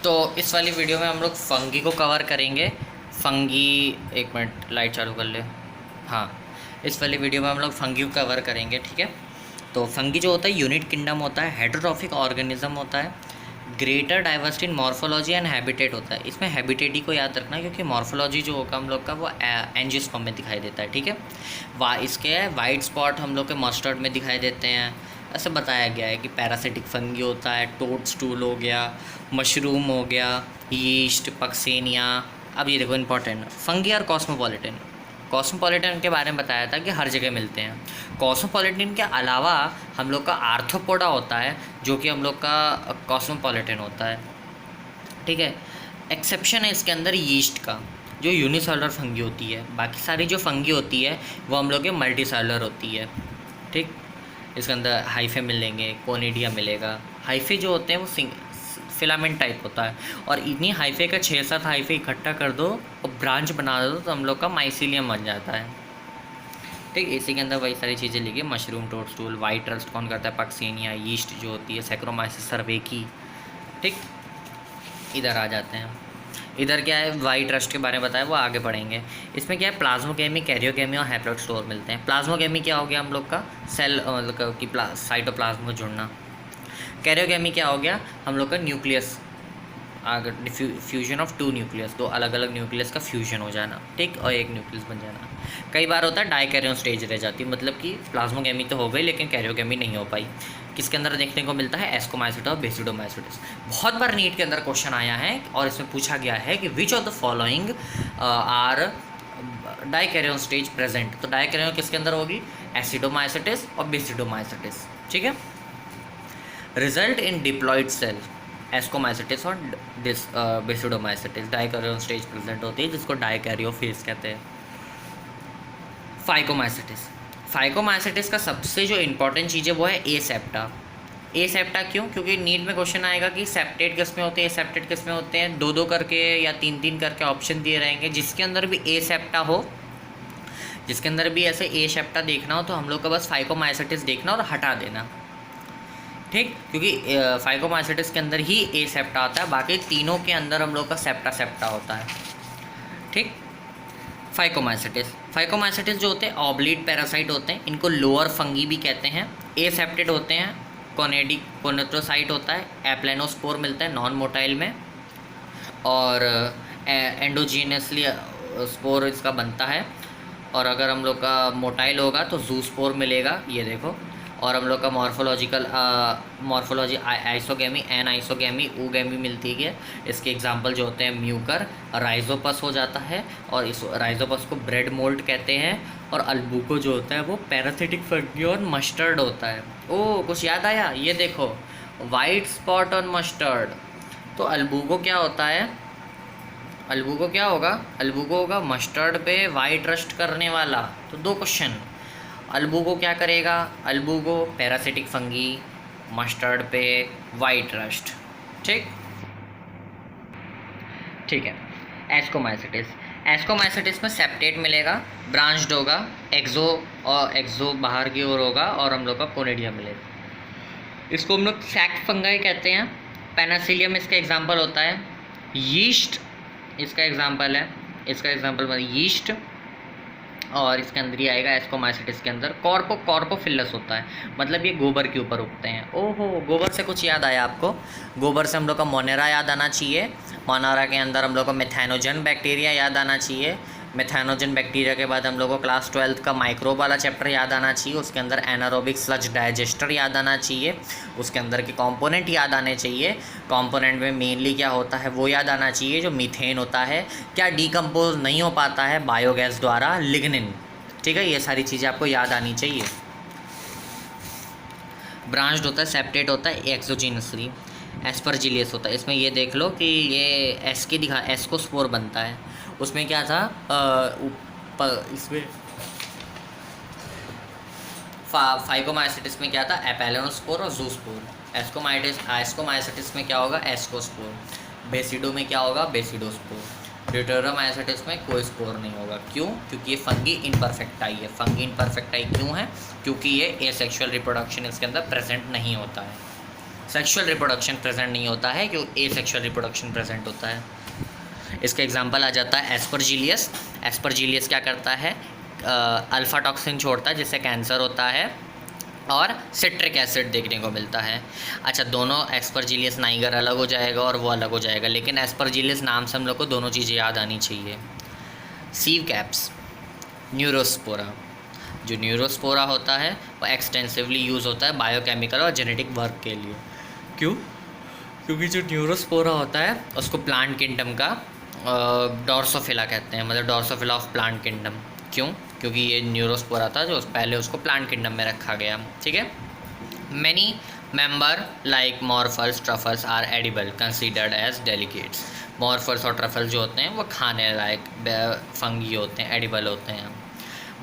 तो इस वाली वीडियो में हम लोग फंगी को कवर करेंगे। फंगी, एक मिनट लाइट चालू कर ले। हाँ, इस वाली वीडियो में हम लोग फंगी को कवर करेंगे, ठीक है। तो फंगी जो होता है यूनिट किंगडम होता है, हेटेरोट्रॉफिक ऑर्गेनिज्म होता है, greater diversity in morphology and habitat होता है। इसमें हैबिटेट ही को याद रखना क्योंकि मॉर्फोलॉजी जो होगा हम लोग का वो एंजियोस्पर्म में दिखाई देता है, ठीक है। इसके वाइट स्पॉट हम लोग के मस्टर्ड में दिखाई देते हैं। ऐसे बताया गया है कि पैरासिटिक फंगी होता है, टोड स्टूल हो गया, मशरूम हो गया, यीस्ट, पक्सेनिया। अब ये देखो इंपॉर्टेंट, फंगी और कॉस्मोपॉलिटन। कॉस्मोपॉलिटन के बारे में बताया था कि हर जगह मिलते हैं। कॉस्मोपॉलिटन के अलावा हम लोग का आर्थ्रोपोडा होता है जो कि हम लोग का कॉस्मोपॉलिटन होता है, ठीक है। एक्सेप्शन है इसके अंदर यीस्ट का, जो यूनिसेलुलर फंगी होती है। बाकी सारी जो फंगी होती है वो हम लोग के मल्टीसेलुलर होती है, ठीक। इसके अंदर हाइफे मिलेंगे, कोनिडिया मिलेगा। हाइफे जो होते हैं वो फिलामेंट टाइप होता है और इन्हीं हाइफे का 6-7 हाइफे इकट्ठा कर दो और ब्रांच बना दो तो हम लोग का माइसीलियम बन जाता है, ठीक। इसी के अंदर वही सारी चीज़ें लिखी, मशरूम, टोडस्टूल, वाइट रस्ट कौन करता है, पक्सेनिया, यीस्ट जो होती है, सैक्रोमाइसिस सर्वेकी, ठीक। इधर आ जाते हैं। इधर क्या है, वाइट रस्ट के बारे में बताया, वो आगे पढ़ेंगे। इसमें क्या है, प्लाज्मोकेमी, कैरियोकेमी और हैप्लोइड मिलते हैं। प्लाज्मोकेमी क्या हो गया हम लोग का, सेल मतलब कि साइटोप्लाज्म में जुड़ना। कैरियोकेमी क्या हो गया, हम लोग का न्यूक्लियस, अगर फ्यूजन ऑफ 2 न्यूक्लियस, 2 अलग अलग न्यूक्लियस का फ्यूजन हो जाना, ठीक, और एक न्यूक्लियस बन जाना। कई बार होता है डाइकैरियोन स्टेज रह जाती, मतलब कि प्लाज्मोकेमी तो हो गई लेकिन कैरियोकेमी नहीं हो पाई। किसके अंदर देखने को मिलता है, एस्कोमाइसिटा और बेसिडोमाइसिटिस। बहुत बार नीट के अंदर क्वेश्चन आया है और इसमें पूछा गया है कि which of the following are dikaryon stage present. तो डाइकैरियोन किसके अंदर होगी, एसिडोमाइसिटिस और बेसिडोमाइसिटिस, ठीक है। Result in diploid cell, ascomycetes और बेसिडोमाइसिटिस। डाइकैरियोन स्टेज प्रेजेंट होती है जिसको डाइकैरियोफेज कहते हैं। फाइकोमाइसिटिस, फाइकोमाइसिटिस का सबसे जो इंपॉर्टेंट चीज़ है वो है ए सेप्टा। ए सेप्टा क्यों, क्योंकि नीट में क्वेश्चन आएगा कि सेप्टेट किस में होते हैं, सेप्टेट किस में होते हैं। 2-2 करके या 3-3 करके ऑप्शन दिए रहेंगे। जिसके अंदर भी ए सेप्टा हो, जिसके अंदर भी ऐसे ए सेप्टा देखना हो तो हम लोग का बस फाइकोमाइसिटिस देखना और हटा देना, ठीक। क्योंकि फाइकोमाइसिटिस के अंदर ही ए सेप्टा आता है, बाकी तीनों के अंदर हम लोग का सेप्टा सेप्टा होता है, ठीक। फाइकोमाइसिटिस, फाइकोमाइसिटिस जो होते हैं ऑब्लीट पैरासाइट होते हैं, इनको लोअर फंगी भी कहते हैं। ए सेप्टेड होते हैं, कोनेट्रोसाइट होता है, एप्लेनोस्पोर मिलता है नॉन मोटाइल में, और एंडोजीनियसली स्पोर इसका बनता है। और अगर हम लोग का मोटाइल होगा तो जूस्पोर मिलेगा, ये देखो। और हम लोग का मॉर्फोलॉजी आइसोगेमी, एन आइसोगेमी, ऊगेमी मिलती है। इसके एग्जांपल जो होते हैं म्यूकर, राइजोपस हो जाता है और इस राइजोपस को ब्रेड मोल्ड कहते हैं। और अल्बुको जो होता है वो पैरासिटिक फंगी और मस्टर्ड होता है। ओह, कुछ याद आया, ये देखो वाइट स्पॉट ऑन मस्टर्ड। तो अल्बुको क्या होता है, अल्बुको क्या होगा, अल्बुको होगा मस्टर्ड पे वाइट रस्ट करने वाला। तो 2 क्वेश्चन, अल्बुको क्या करेगा, अल्बुको पैरासिटिक फंगी, मस्टर्ड पे वाइट रस्ट, ठीक, ठीक है। एस्कोमाइसिटिस, एस्कोमाइसिटिस में सेप्टेट मिलेगा, ब्रांच्ड होगा, एक्सो बाहर की ओर होगा और हम लोग का कोनिडिया मिलेगा। इसको हम लोग सैक फंगाई कहते हैं। पेनिसिलियम इसका एग्जांपल होता है, यीस्ट इसका एग्जांपल है, इसका एग्जांपल यीस्ट। और इसके अंदर ही आएगा एस्कोमाइसिटिस के अंदर कॉर्पोफिलस होता है, मतलब ये गोबर के ऊपर उगते हैं। ओहो, गोबर से कुछ याद आया आपको, गोबर से हम लोग का मोनेरा याद आना चाहिए। मोनेरा के अंदर हम लोग को मेथानोजन बैक्टीरिया याद आना चाहिए। मेथानोजन बैक्टीरिया के बाद हम लोग को क्लास 12 का माइक्रोब वाला चैप्टर याद आना चाहिए। उसके अंदर एनारोबिक स्लज डाइजेस्टर याद आना चाहिए, उसके अंदर के कंपोनेंट याद आने चाहिए। कंपोनेंट में मेनली क्या होता है वो याद आना चाहिए, जो मीथेन होता है, क्या डिकम्पोज नहीं हो पाता है बायोगैस द्वारा, लिग्निन, ठीक है। ये सारी चीज़ें आपको याद आनी चाहिए। ब्रांच्ड होता है, सेप्टेट होता है, एक्सोजीनसली, एस्परजिलियस होता है। इसमें ये देख लो कि ये एस की दिखा, एस्कोस्पोर बनता है। उसमें क्या था, इसमें फाइकोमाइसिटिस में क्या था, एपेलेनोस्पोर और जूस्पोर। एस्कोमाइसिटिस में क्या होगा, एस्कोस्पोर। बेसिडो में क्या होगा, बेसिडोस्पोर। ड्यूटेरोमाइसिटिस में कोई स्पोर नहीं होगा। क्यों, क्योंकि ये फंगी इनपरफेक्टाई है। फंगी इनपरफेक्टाई क्यों है, क्योंकि ये एसेक्सुअल रिप्रोडक्शन इसके अंदर प्रेजेंट नहीं होता है। सेक्सुअल रिप्रोडक्शन प्रेजेंट नहीं होता है, क्योंकि एसेक्सुअल रिप्रोडक्शन प्रेजेंट होता है। इसका एग्जांपल आ जाता है एस्परजिलियस। एस्परजिलियस क्या करता है, अल्फा टॉक्सिन छोड़ता है जिससे कैंसर होता है, और सिट्रिक एसिड देखने को मिलता है। अच्छा, दोनों एस्परजिलियस नाइगर अलग हो जाएगा और वो अलग हो जाएगा, लेकिन एस्परजिलियस नाम से हम लोग को दोनों चीज़ें याद आनी चाहिए। सीव कैप्स, न्यूरोस्पोरा। जो न्यूरोस्पोरा होता है वो एक्सटेंसिवली यूज़ होता है बायोकेमिकल और जेनेटिक वर्क के लिए। क्यों? क्योंकि जो न्यूरोस्पोरा होता है उसको प्लांट किंगडम का डॉर्सोफिला कहते हैं, मतलब डॉर्सोफिला ऑफ प्लांट किंगडम। क्यों? क्योंकि ये न्यूरोस्पोरा था जो पहले उसको प्लांट किंगडम में रखा गया। ठीक है। Many member like morels truffles are edible considered as delicates. Morels और ट्रफल्स जो होते हैं वो खाने लायक फंगी होते हैं, एडिबल होते हैं।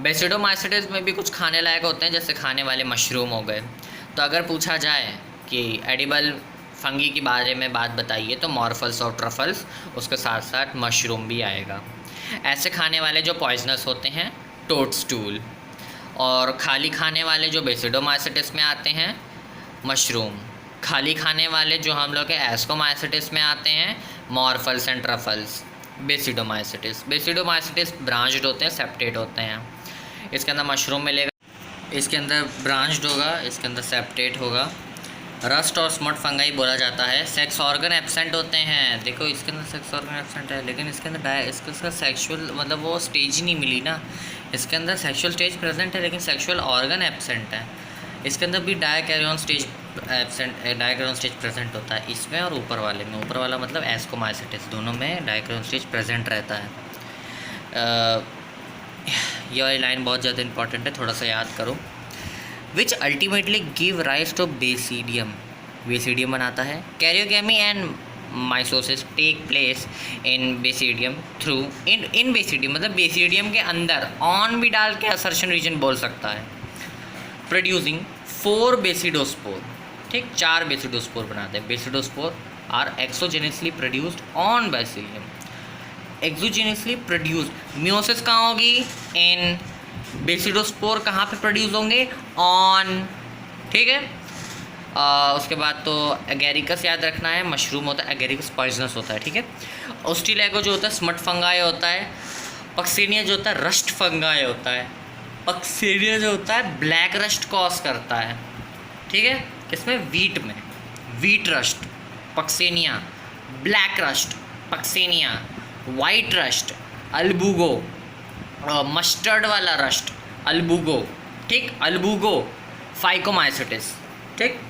बेसिडोमाइसिटिस में भी कुछ खाने लायक होते हैं, जैसे खाने वाले मशरूम हो गए। तो अगर पूछा जाए कि एडिबल फंगी के बारे में बात बताइए तो मॉर्फल्स और ट्रफल्स, उसके साथ साथ मशरूम भी आएगा। ऐसे खाने वाले जो पॉइजनस होते हैं, टोडस्टूल। और खाली खाने वाले जो बेसिडोमाइसिटिस में आते हैं, मशरूम। खाली खाने वाले जो हम लोग के एस्कोमाइसिटिस में आते हैं, मॉर्फल्स एंड ट्रफल्स। बेसिडोमाइसिटिस ब्रांच्ड होते हैं, सेप्टेट होते हैं। इसके अंदर मशरूम मिलेगा, इसके अंदर ब्रांच्ड होगा, इसके अंदर सेप्टेट होगा। रस्ट और स्मट फंगाई बोला जाता है। सेक्स ऑर्गन एब्सेंट होते हैं। देखो इसके अंदर सेक्स ऑर्गन एब्सेंट है, लेकिन इसके अंदर इसका सेक्सुअल मतलब वो स्टेज ही नहीं मिली ना। इसके अंदर सेक्सुअल स्टेज प्रेजेंट है लेकिन सेक्सुअल ऑर्गन एब्सेंट है। इसके अंदर भी डायकैरियन स्टेज प्रेजेंट होता है, इसमें और ऊपर वाले में। ऊपर वाला मतलब एस्कोमाइसिटिस, दोनों में डायकैरियन स्टेज प्रेजेंट रहता है। ये वाली लाइन बहुत ज़्यादा इंपॉर्टेंट है, थोड़ा सा याद करो। Which ultimately give rise to basidium. Basidium बनाता है। Karyogamy and meiosis take place in basidium through in basidium, मतलब बेसिडियम के अंदर ऑन भी डाल के असर्शन रीजन बोल सकता है। Producing 4 basidiospore. ठीक, 4 बेसिडोस्पोर बनाते हैं। Basidiospore are exogenously produced on basidium. Exogenously produced. Meiosis कहाँ होगी? इन। बेसिडोस्पोर कहाँ पे प्रोड्यूस होंगे? ऑन। ठीक है। उसके बाद तो एगेरिकस याद रखना है, मशरूम होता है, एगेरिकस पॉइजनस होता है। ठीक है। ऑस्ट्रेलेगो जो होता है स्मट फंगाई होता है। पक्सेनिया जो होता है रस्ट फंगाई होता है। पक्सेनिया जो होता है ब्लैक रस्ट कॉज करता है। ठीक है। किसमें? वीट में। Wheat rust Puccinia, black rust Puccinia, white rust Albugo, mustard वाला रस्ट अल्बुगो। ठीक, अल्बुगो फाइकोमाइसिटिस। ठीक।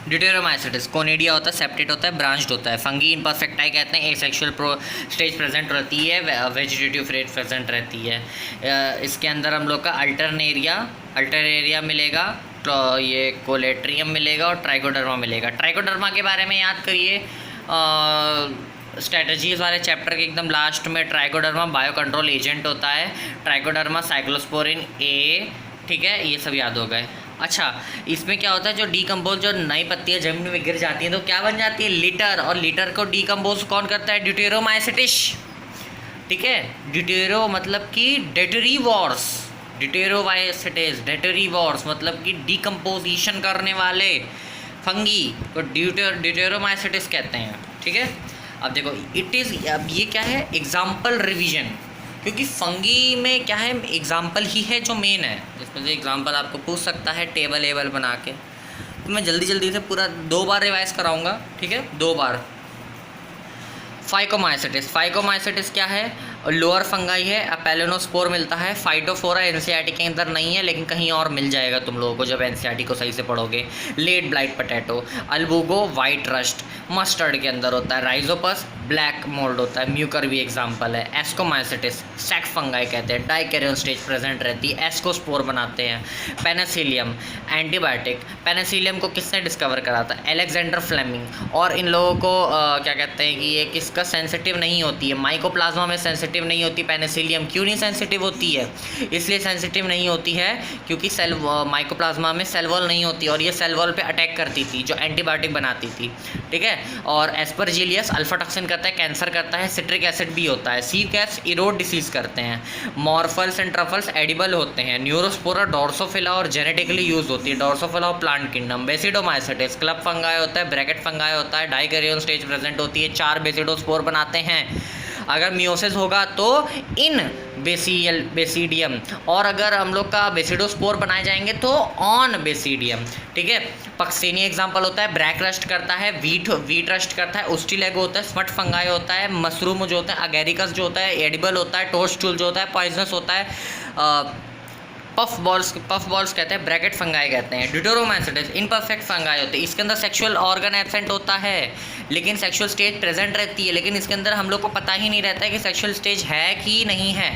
ड्यूटेरोमाइसिटिस कोनेडिया होता है, सेप्टेट होता है, ब्रांच्ड होता है। फंगी इम्परफेक्टाई कहते हैं, एसेक्सुअल स्टेज प्रेजेंट रहती है, वेजिटेटिव फेज प्रेजेंट रहती है। इसके अंदर हम लोग का अल्टरेरिया मिलेगा, तो ये कोलेट्रियम मिलेगा और ट्राइकोडर्मा मिलेगा। ट्राइकोडर्मा के बारे में याद करिए, स्ट्रेटजीज वाले चैप्टर के एकदम लास्ट में। ट्राइकोडर्मा बायो कंट्रोल एजेंट होता है। ट्राइकोडर्मा साइक्लोस्पोरिन ए। ठीक है, ये सब याद हो गए। अच्छा, इसमें क्या होता है, जो डीकम्पोज जो नई पत्तियाँ जमीन में गिर जाती हैं तो क्या बन जाती है? लिटर। और लिटर को डीकम्पोज कौन करता है? ड्यूटेरोमाइसिटिस। ठीक है। ड्यूटेरो मतलब कि डेटरीवॉर्स। ड्यूटेरोमाइसिटिस डेटरीवॉर्स मतलब कि डीकम्पोजिशन करने वाले फंगी को ड्यूटेरोमाइसिटिस कहते हैं। ठीक है। अब देखो इट इज़, अब ये क्या है? एग्जाम्पल रिवीजन, क्योंकि फंगी में क्या है? एग्जाम्पल ही है जो मेन है। इसमें से एग्जाम्पल आपको पूछ सकता है टेबल एबल बना के। तो मैं जल्दी से पूरा 2 बार रिवाइज कराऊंगा। ठीक है, 2 बार। फाइकोमाइसिटिस क्या है? लोअर फंगाई है, अपेलोनोस्पोर मिलता है। फाइटोफोरा एनसीईआरटी के अंदर नहीं है लेकिन कहीं और मिल जाएगा तुम लोगों को जब एनसीईआरटी को सही से पढ़ोगे। Late blight potato, Albugo white rust mustard के अंदर होता है। राइजोपस ब्लैक मोल्ड होता है, म्यूकर भी एग्जाम्पल है। एस्कोमाइसिटिस सैक फंगाई कहते हैं, डाइकैरियन स्टेज प्रेजेंट रहती है, एस्कोस्पोर बनाते हैं। पेनिसिलियम एंटीबायोटिक, पेनिसिलियम को किसने डिस्कवर करा था? Alexander Fleming. और इन लोगों को क्या कहते हैं कि ये किसका सेंसिटिव नहीं होती है, माइकोप्लाज्मा में सेंसिटिव सेंसिटिव नहीं होती पेनिसिलियम। क्यों नहीं सेंसिटिव होती है? इसलिए सेंसिटिव नहीं होती है क्योंकि सेल माइकोप्लाज्मा में सेल वॉल नहीं होती और ये सेल वॉल पे अटैक करती थी जो एंटीबायोटिक बनाती थी, ठीक है। और एस्परजिलियस अल्फा टॉक्सिन करता है, कैंसर करता है, सिट्रिक एसिड भी होता है। सी कैप्स इरोड डिसीज करते हैं। मॉर्फल्स एंड ट्रफल्स एडिबल होते हैं। न्यूरोस्पोरा डोर्सोफिला और जेनेटिकली यूज होती है। डोर्सोफिला और प्लांट किंगडम। बेसिडोमाइसेटिस क्लब फंगाई होता है, ब्रैकेट फंगाई होता है, डाइकैरियोन स्टेज प्रेजेंट होती है, 4 बेसिडोस्पोर बनाते हैं। अगर मियोसिस होगा तो इन बेसिडियम, और अगर हम लोग का बेसिडोस्पोर बनाए जाएंगे तो ऑन बेसिडियम, ठीक है। पक्सेनी एग्जांपल होता है, ब्रैक रस्ट करता है, वीट रस्ट करता है, उस्टिलेगो होता है, स्मट फंगाई होता है, मशरूम जो होता है, अगेरिकस जो होता है, एडिबल होता है, टोस्टूल जो होता है, पॉइजनस होता है, पफ बॉल्स कहते हैं, ब्रैकेट फंगाई कहते हैं। ड्यूटेरोमाइसेटिस इनपरफेक्ट फंगाई होते हैं। इसके अंदर सेक्सुअल ऑर्गन एब्सेंट होता है लेकिन सेक्सुअल स्टेज प्रेजेंट रहती है, लेकिन इसके अंदर हम लोग को पता ही नहीं रहता है कि सेक्सुअल स्टेज है कि नहीं है,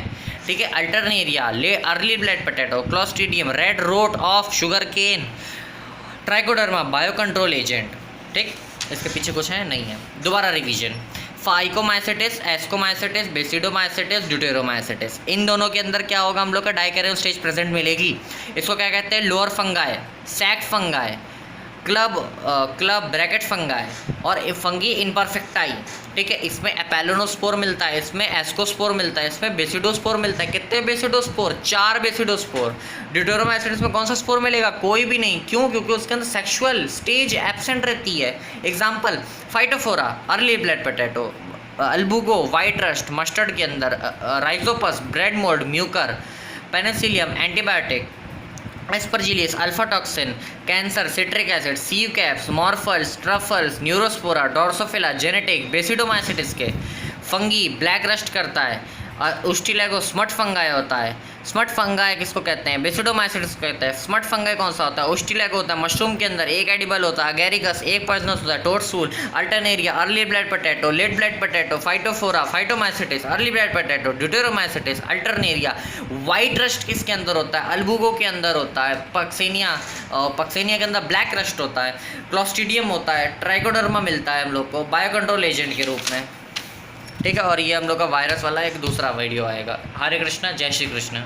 ठीक है। Alternaria, early blight potato, Clostridium, red rot of sugarcane, Trichoderma biocontrol agent, ठीक। इसके पीछे कुछ है नहीं है। दोबारा रिवीजन, फाइकोमाइसेटिस, एस्कोमाइसेटिस, बेसिडोमाइसेटिस, ड्यूटेरोमाइसेटिस, इन दोनों के अंदर क्या होगा, हम लोग का डाइकैरियोन स्टेज प्रेजेंट मिलेगी। इसको क्या कहते हैं? Lower fungi, sac fungi, club bracket fungi और फंगी इनपरफेक्टाई, ठीक है। इसमें एपेलोनोस्पोर मिलता है, इसमें एस्कोस्पोर मिलता है, इसमें बेसिडोस्पोर मिलता है। कितने बेसिडोस्पोर? 4 बेसिडोस्पोर। ड्यूटेरोमाइसेटिस में कौन सा स्पोर मिलेगा? कोई भी नहीं। क्यों? क्योंकि उसके अंदर सेक्सुअल स्टेज एब्सेंट रहती है। Example, Phytophthora, early blight potato, Albugo, white rust, mustard के अंदर, Rhizopus, bread mould, Mucor, Penicillium, antibiotic, Aspergillus, alpha toxin, cancer, citric acid, sieve caps, morels, truffles, Neurospora, Drosophila, genetic, Basidiomycetes के, fungi, black rust करता है, उस्टिलेगो smut fungi होता है। Smut fungi किसको कहते हैं? बेसिडोमाइसेटिस कहते हैं। स्मट फंगाई कौन सा होता है? उस्टिलेगो होता है। मशरूम के अंदर एक एडिबल होता है, अगेरिकस एक पॉइजनस होता है, toadstool, Alternaria, early blight potato, late blight potato, Phytophthora, Phycomycetes, early blight potato, Deuteromycetes, Alternaria. White rust किसके अंदर होता है? अल्बुगो के अंदर होता है। पक्सेनिया के अंदर ब्लैक रस्ट होता है। क्लोस्ट्रीडियम होता है। ट्राइकोडर्मा मिलता है हम लोग को बायो कंट्रोल एजेंट के रूप में, ठीक है। और ये हम लोग का वायरस वाला एक दूसरा वीडियो आएगा। हरे कृष्णा, जय श्री कृष्ण।